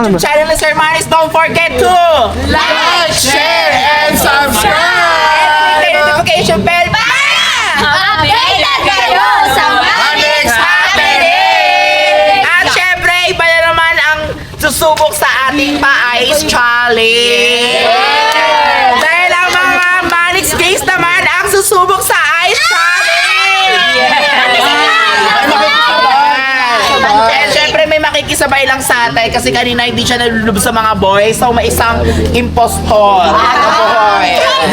YouTube channel ni Sir Manis. Don't forget to Like, share, and subscribe! and click the notification bell para Updated kayo sa Manis Happening! At syempre, iba na naman ang susubok sa ating pa-ice challenge. Dahil ang mga Manix Gays naman ang susubok sa ice challenge. And syempre, may makikisabay lang sa atin kasi kanina hindi siya nalulub sa mga boys. So, may isang impostor. Boy.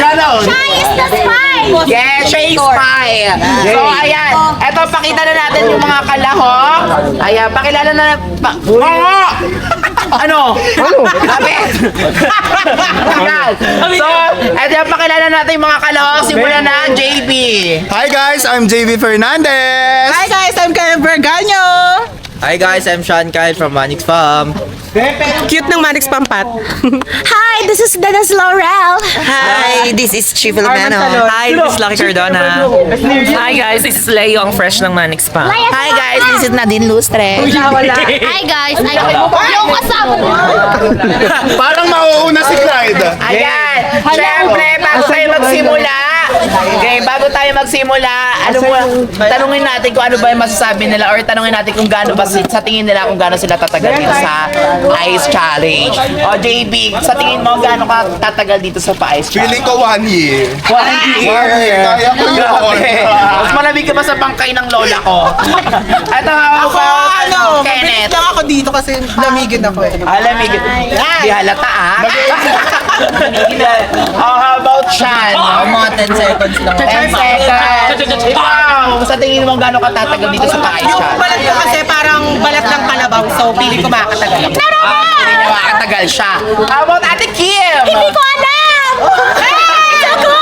Ganon. Siya is the spy! Yes, siya yung spy. So, ayan. Eto, pakita na natin yung mga kalahok. Ayan, pakilala na... Oo! Ano? Lapit! Ayan. So, eto, pakilala natin yung mga kalahok. Simulan na, JB. Hi guys, I'm JV Fernandez. Hi guys, I'm Karen Berganyo. Hi guys, I'm Sean Kyle from Manix Farm. Cute ng Manix Pampat. Hi, this is Dennis Laurel. Hi, this is Chief Filomeno. Hi, this is Lucky Cardona. Hi guys, this is Leo ang fresh ng Manix pa. Hi guys, this is Nadine Lustre. Hi guys, yung kasama mo. Parang mauuna si Clyde. Ayan. Siyempre, bago tayo magsimula, alam mo, tanungin natin kung ano ba yung masasabi nila or tanungin natin kung gaano ba sa tingin nila kung gaano sila tatagal dito sa Ice Challenge. O JB, sa tingin mo gaano ka tatagal dito sa Ice Challenge? Feeling ko 1 year. 1 year. Kaya ko Grabe. yun. Mas malamig ka ba sa bangkay ng lola ko? Ito ako, Kenneth. lang ako dito kasi lamigin ako eh. Alamig. Di halata ah. Oh, how about Sean? Mga 10 seconds lang. 10 seconds. Wow! Sa tingin mo gaano ka tatagal dito sa Ice Yung Challenge? balat ko kasi parang balat ng kalabaw, so pili ko makakatagal ako. Hindi niya makatagal siya. How about Ate Kim? Hindi ko alam! Hey, ako!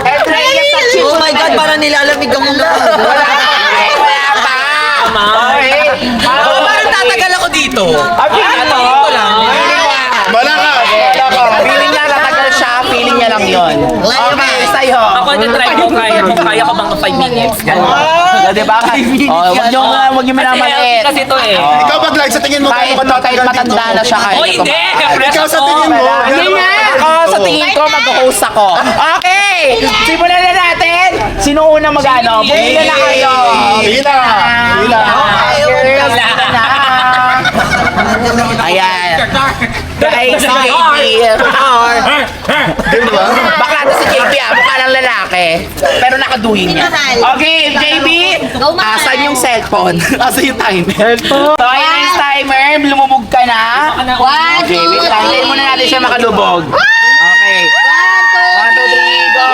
And Rhea sa Chief. Oh my God, parang nilalamig ang mga. Wala pa. Okay. Parang tatagal ako dito. Feeling Feeling niya tatagal siya, feeling niya lang yun. Okay, sa'yo. Ako try ko kaya ko bang 5 minutes. Diba? Huwag niyo minamaliit. Kasi ito eh. Ikaw ba, Clyde, sa tingin mo Kahit gaano ka tatagal dito? matanda na siya kahit. Oh hindi! Fresh Ikaw sa ako. tingin mo? Hindi nga! Ako sa tingin ko, mag-host ako. Okay! Simulan na natin! Sino unang mag-ano? Pumila na kayo! Pila. Pila. Girls, pila na! Ayan. Guys, si JP. Di ba? Bakla to si JP ah, mukha lang lalaki. Pero nakaduhin niya. Okay, JP, asan yung cellphone? Asan yung timer? So, ayan yung timer. Lumubog ka na. Okay, wait lang. Hintayin muna natin siya makalubog. Okay. 1, 2, 3, go.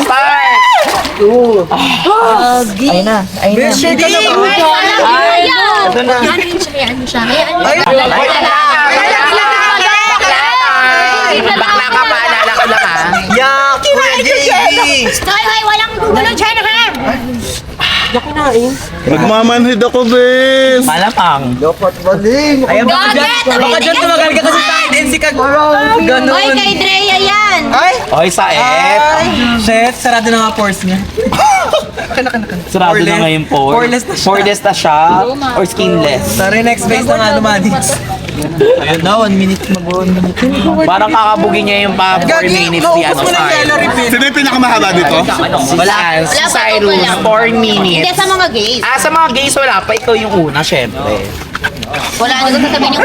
Start. Ayun na. Ito na. Ano siya? Bakla ka, paalala ko lang ha. Yak! Kuya JV! Hoy, walang gulong China ha! Nagmamanhid ako, bes. Malamang. Ay, baka dyan tumagal ka kasi sa hide and seek ka. Ganun. Hoy, kay Drea yan! Oy, Saep. Shit, sarado na nga pores niya. Sarado na ngayon po. Poreless na siya. Poreless na siya. Or skinless. Sorry, next phase na nga Manix. Ayun na, 1 minute mag-1 minute. Parang kakabugin niya yung pa 4 minutes ni ano Naubos mo na yung yellow Cyrus. repeat. Sino yung pinakamahaba dito? Wala. Si Cyrus, 4 minutes. Hindi sa mga gays. Ah, sa mga gays wala pa. Ikaw yung una, syempre. Wala na ko sasabihin yung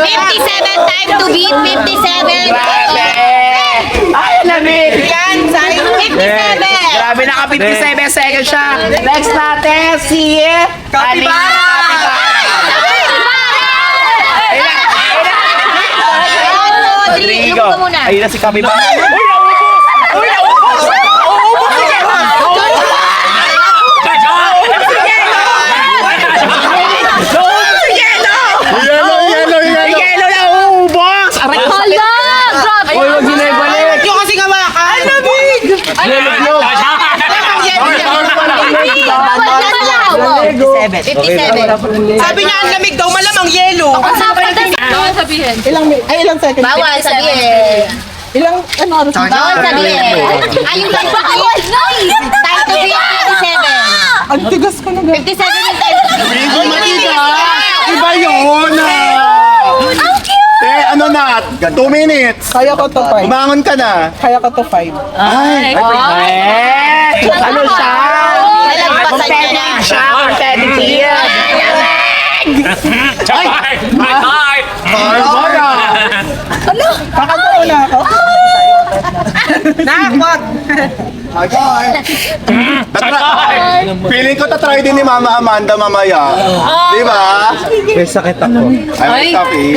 57 time to beat, 57. Grabe! Ay, lamig! Yan, sayo. 57. Grabe, naka 57 seconds siya. Next natin, si Capybara! Rodrigo. Lumog ka muna. Ayun na si Capybara. Uy, naubos! Uy, naubos! Yelo na ubos! Aray ko! Hala! Grabe! Uy, wag ginay-balik! Yung kasi nga makan. Yelo! Wala na lang. 57. Sabi niya ang lamig daw, malamang yelo. Bawal sabihin. Ilang seconds? Bawal sabihin. Bawal sabihin. Ay, yung time to beat. Time to beat, 57. Ang tigas ko na 57 yung time to beat. Medyo matigas. Iba yun. Ang cute! Ano na? 2 minutes. Kaya ko to 5. Umangon ka na. Kaya ko to 5. Ay. Ano siya? Nalagpasan niya na. Siya, competitive. Hi! Barbara. Kakagawa na ako. Nakwag! Feeling ko tatry din ni Mama Amanda mamaya. Di ba? May sakit ako. Ay, sabi.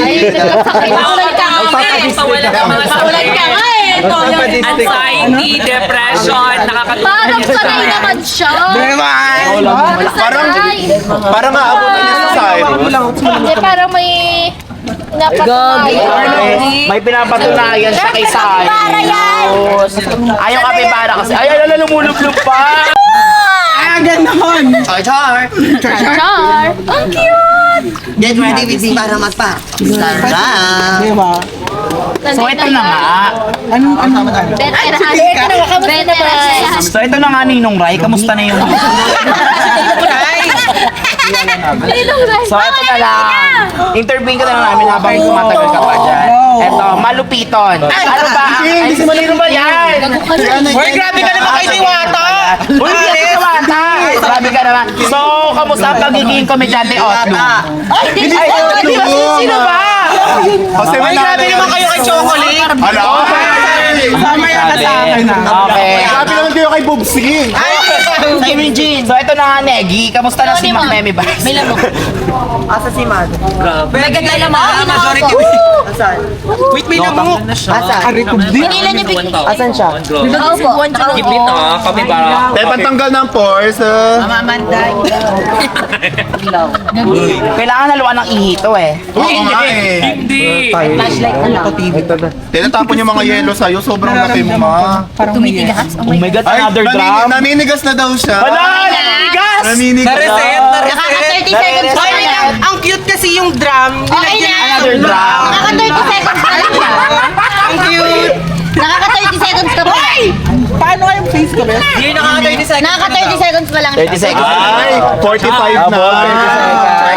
Pakulan ka nga eh. Pakulan ka nga eh. Anxiety, depression, Parang sanay naman siya. Parang aabutan niya sa Cyrus. Hindi, parang may napatunayan. May pinapatunayan siya kay Para yan! Ayaw kapibara kasi. Ay, lumulublog pa. Ah, ganon! Char! Ang cute! Get ready with me para magpa. Sarap! Di ba? So, ito na nga. Veteran. So, ito na nga, Ninong Rai. Kamusta na yung... So, ito na lang. Interviewin ka na lang namin habang tumatagal ka pa dyan. Ito, malupiton. Ano ba? Ay, sino ba yan? Uy, grabe ka naman kay Diwata! Uy, hindi ka Wata. Grabe ka naman. So, kamusta ang pagiging komedyante Otto? Ay, hindi ba? Sino ba? Kasi Uy, grabe naman kayo kay Chocolate! Ala! Mamaya ka sa akin na. Okay. Sabi naman kayo kay Bubsy. So, ito na nga, Negi. Kamusta na si Mac Meme ba? May lamok. Maganda naman. Majority Wait, may namuk! Pinilan niya bigla. Asan siya? Opo. Gipit na, kapibara. Dahil pantanggal ng pores. Kailangan haluan ng ihito eh. Oo nga eh. Hindi. Tinatapon yung mga yelo sa'yo. Sobrang laki mo, ma. Tumitigas. Oh my God, Ay, another drum. naninigas na daw siya. Wala! Nanigas! Naninigas. Nakaka 30 seconds pa Wait lang, lang. ang cute kasi yung drum. Okay na. Another drum. Nakaka 30 seconds pa lang siya. Ang cute! Nakaka 30 seconds ka pa lang. Paano kayong face ko, Bes? Hindi nakaka-30 seconds. Nakaka 30 seconds pa lang siya. 30 seconds. Ay, 45 na.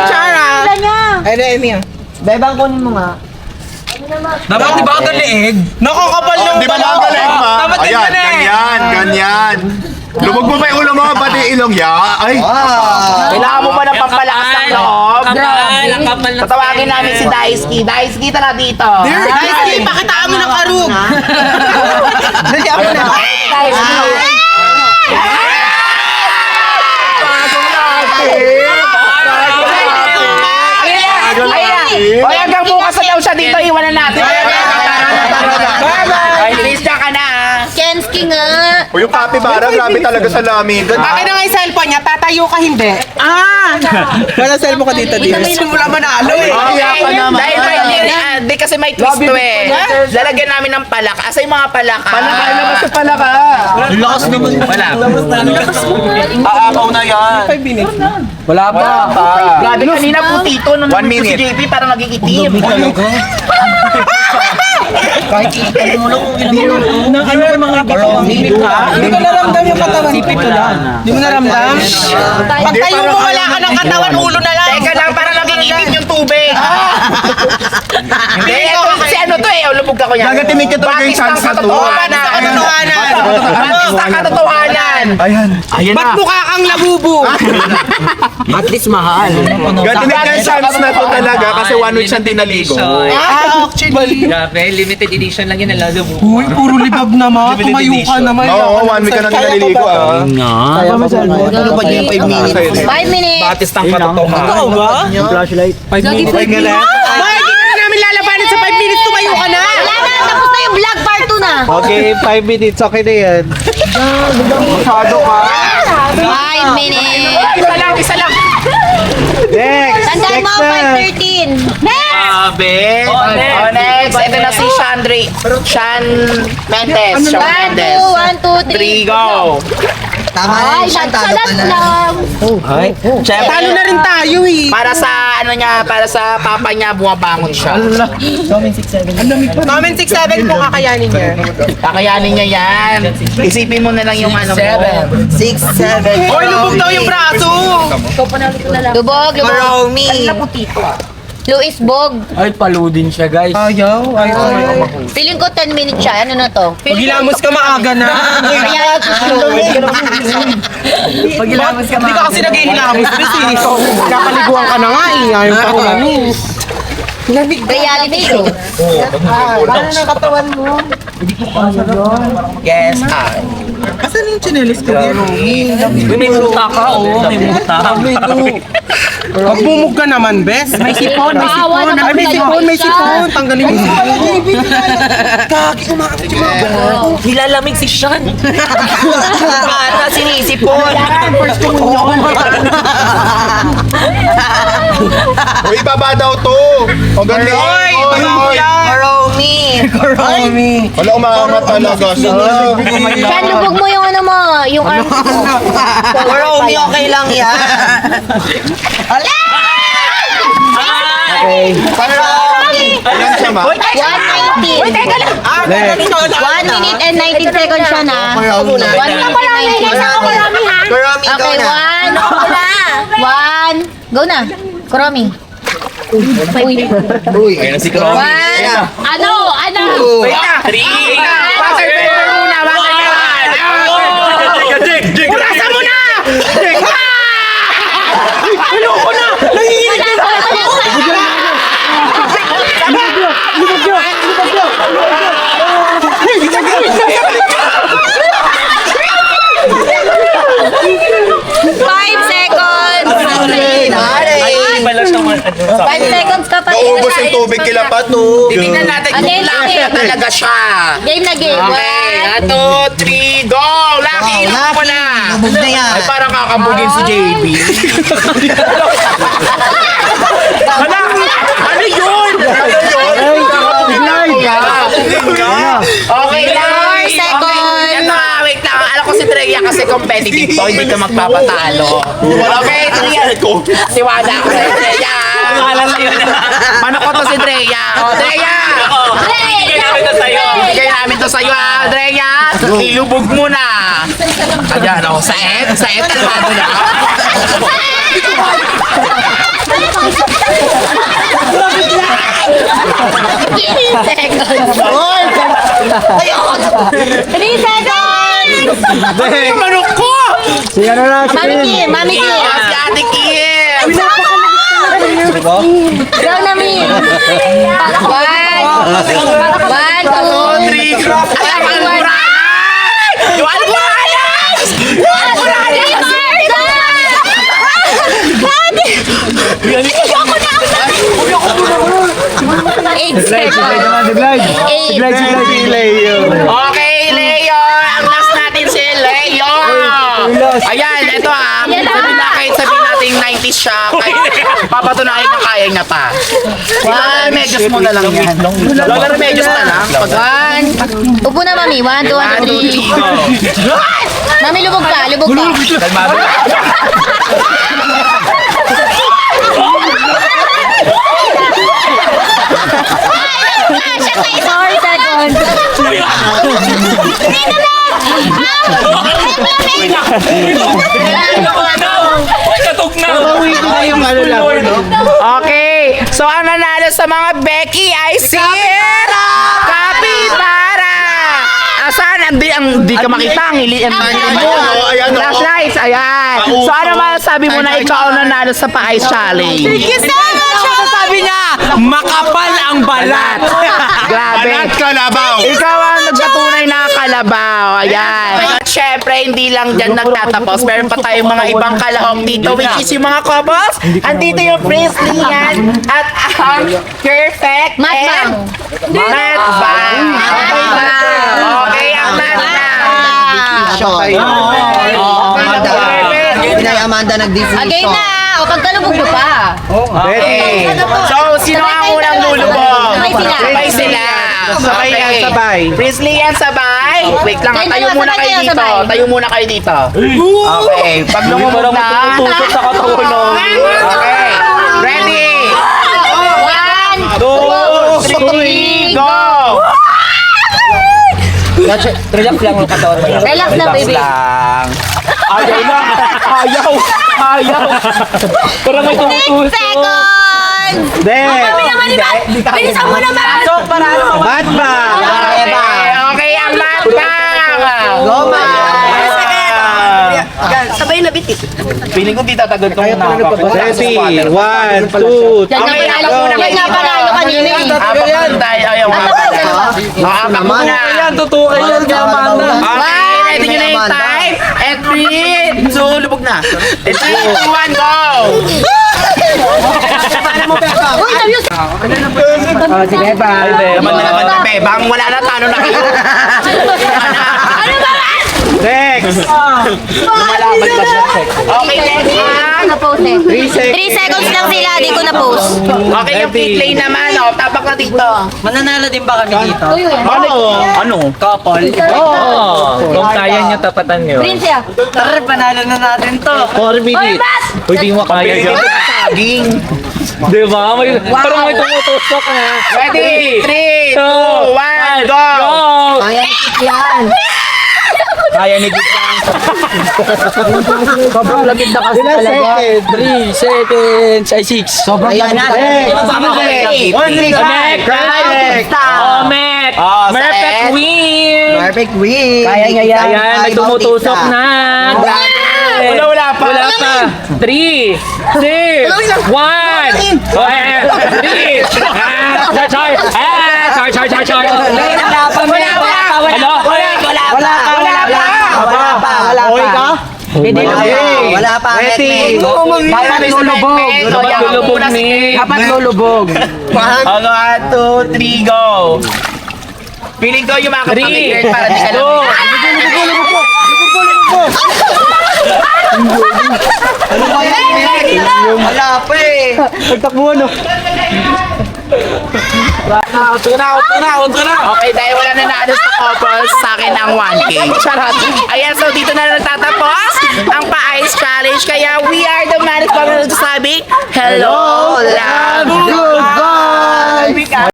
Chara! Wala niya. Ay, Remy. Bebang kunin mo nga. Dapat di ba ang leeg? Nakakapal ng Di ba mga galing, ma? Dapat Ayan, ganyan eh. ganyan. Lumog mo pa yung ulo mo, pati ilong ya. Ay, Kailangan mo ba ng pampalakas ng loob? Ang kapal ng Tatawagin namin si Daisuke. Daisuke, tara dito. Guys, pakitaan mo ng karug. Dali ako na. Daisuke. O, hanggang bukas na daw siya dito. Iwanan natin. Bye-bye. Please, ka na. Kenski nga. o yung kapibara, grabe talaga sa lamin. Akin na nga yung cellphone niya, tatayo ka hindi. Wala cellphone ka dito, dear. Simula manalo eh. Kaya ka naman. Dahil di kasi may twist to eh. Lalagyan namin ng palaka. Asa yung mga palaka? Palaka, ilabas sa palaka. Lakas naman. Wala. Aapaw na yan. 5 minutes. Wala pa. Grabe, kanina putito nung 1 minute. si JP parang naging itim. Nang ano yung mga katawan? Hindi ko naramdam yung katawan. Sipit ko lang. Hindi mo naramdam? Pag tayo mo wala ka ng katawan, ulo na lang. Teka lang, parang naging itim yung tubig. Hindi, si ano to eh, ulubog ako niya. Gagatinig ka talaga yung chance na to. Batis ang katotohanan. Batis ang katotohanan. Ayan. Ayun Ba't mukha kang labubo? At least mahal. Gatinig ka yung chance na to talaga kasi 1 week siyang dinaligo. Actually. Grabe, limited edition lang yun. Lalo mo. Uy, puro libag naman. Tumayo ka naman. Oo, 1 week ka nang dinaligo ah. Kaya mo sa Ano ba niya 5 minutes? 5 minutes. Batis ng katotohanan. Ikaw ba? Flashlight. 5 minutes. Bakit hindi na namin lalabanan sa 5 minutes? Tumayo ka na. Wala na, tapos na yung vlog part 2 na. Okay, 5 minutes. Okay na yan. Masyado ka. 5 minutes. Isa lang. Next! Tandaan mo, Next na! 5:13. Next! Grabe. Oh, next. Ito na si Shan Mendes. Shawn Mendes. 1, 2, 1, 2, 3. 3, go. Tama na yun siya, talo ka na. Talo na rin tayo eh. Para sa ano niya, para sa papa niya, bumabangon siya. Comment 6-7 kung kakayanin niya. Kakayanin niya yan. Isipin mo na lang yung ano mo. 6-7. Oy, lubog daw yung braso! Lubog, lubog. Romy. Luis Bog. Ay, paludin siya, guys. Ayaw. Feeling ko 10 minutes siya. Ano na to? Pagilamos ka maaga na. Kaya slow. Pagilamos ka Hindi ka kasi naghihilamos, Chris eh. Kapaliguan ka na nga eh. Ayaw pa ko Reality show. Yes, I. Asan yung chinelis ko? May muta ka, oh. May muta. Magbumog ka naman, bes. May sipon, may sipon. Ay, may sipon. Tanggalin mo yung sipon. Kaki, umakapit yung mga gano'n. Nilalamig si Sean. Bata, sinisipon. Uy, baba daw to. Ang ganda. Oy, tulog yan. Romy. Wala, umaangat talaga. Saan lubog mo yung ano mo? Yung arm mo. Romy, okay lang yan. Ilan siya, ma? 1:19. 1 minute and 19 seconds siya na. 1 minute and 19 seconds. Romy, go Okay, na. 1. Go na. Kuromi. Uy. Ayan na si Kromi. 1. Ano? Wait na. 3. Water paper muna. Water paper. Pulasan mo na! Ayoko na! Nanginginig ka! Five seconds ka pa. Naubos yung tubig kila Pato. Titignan natin Ano kung yun? laki na talaga siya. Game na game. Okay, 1, 2, 3, go! Lucky, ilong mo na! Lubog na yan. Ay, parang kakambugin si JB. Hala! Ano yun? Okay lang. 4 seconds. Ito nga, wait lang. Alam ko si Treya kasi competitive to, hindi ka magpapatalo. Okay, Treya. Siwala ako sa Treya. Ano ko to si Treya? O, Treya! Bigay namin na sa'yo. Bigay namin to sa'yo, Treya. Ilubog mo na. Ayan, o. Saet, kalmado na. Seconds. 3 seconds. Ano yung manok ko? Mami Kim, Mami Kim. Si Ate Kim. Go na, Mi. 1, 2, 3. Alam, Alburay! Yung Alburay! Yung Alburay! Okay, Leo! Ang last natin si Leo! Ayan, ito ah. Sabihin natin 90s siya. Papatunayan na kaya niya pa. Remedios mo na lang yan. Lola, remedios na lang. Upo na, Mami. 1, 2, 3. Mami, lubog ka. Sorry, seconds. Katok na. Okay, so ang nanalo sa mga Becky ay si Capybara! Asan? Hindi ka makita ang Ayan, oh. flashlights, ayan. So ano masasabi mo na ikaw ang nanalo sa pa-ice challenge? Sabi niya, makapal ang balat. Grabe. Alat kalabaw. Ikaw ang nagpatunay na kalabaw. Ayan. At syempre, hindi lang dyan nagtatapos. Meron pa tayong mga ibang kalahok dito, which is yung mga couples. Andito yung Prince Lian at ang Perfect Matbang. Matbang. Okay, ang Matbang. Pinay Amanda nag-decision. Again na. O, pagkalubog mo pa. Okay. So, sino ang unang lulubog? Sabay sila. Sabay sila. Sabay yan, sabay. Grizzly yan, sabay. Wait lang, Kayo tayo dalawa, muna sabay kayo kayo, dito. sabay. Tayo muna kayo dito. Okay, pag lumubog na. Tutusok sa katulong. Okay, ready? 1, 2, 3, go! Relax lang mo katawan. Relax lang, baby. lang. Ayaw na. Ayaw. Ayaw. Parang may 6 tumutusok. seconds! Kami naman, di ba? Bilisan mo naman! Mat ba? Okay, ang mat ba? Go, ma! Sabay na bitit. Feeling ko di tatagal ko muna. Ready? 1, 2, Yan nga panalo muna. Yan nga panalo kanina eh. Apak yan tayo. Ayaw nga pala. Apak muna. Tutukan yan kay Amanda. Okay, ready nyo na yung time. And 3, 2, lubog na. 3, 2, 1, go! Uy, serious! Sige ba? Laban na laban na, Bebang. Wala na, talo na kayo. Ano ba? next! Lumalaban pa siya. Okay, next one. Na-post eh. 3 3 seconds lang sila, di ko na-post. Okay, yung pit lane naman, oh. Tapak na dito. Mananalo din ba kami dito? Ano? Couple? Oo. Kung kaya niyo, tapatan niyo. Prince ya. Tara, panalo na natin to. 4 minutes. Uy, di mo kaya yun. Saging. Di ba? Parang may tumutusok na. Ready? 3, 2, 1, go! Go! Kaya yan. Kaya ni Git lang. Sobrang lamig na kasi talaga. 3 seconds. Ay, 6. Sobrang lamig na. Connect! Omet! Perfect win! Perfect win. Kaya nga yan. Ayan, may tumutusok na. Wala pa. Wala pa. 3, 2, 1. Sorry. Wala pa. Ano? Wala pa. Okay ka? Hindi lang. Wala pa. Ready? Dapat lulubog. Dapat lulubog ni. Dapat lulubog. 1, 2, 3, go! Feeling ko yung mga kapamilya para di ka lang. Wala pa eh. Nagtakbuhan, no? Okay, dahil wala na naano sa couples, sa akin ang 1K. Charot. Ayan, so dito na nagtatapos ang pa-ice challenge. Kaya we are the Manic Family, sabi, hello, love, goodbye!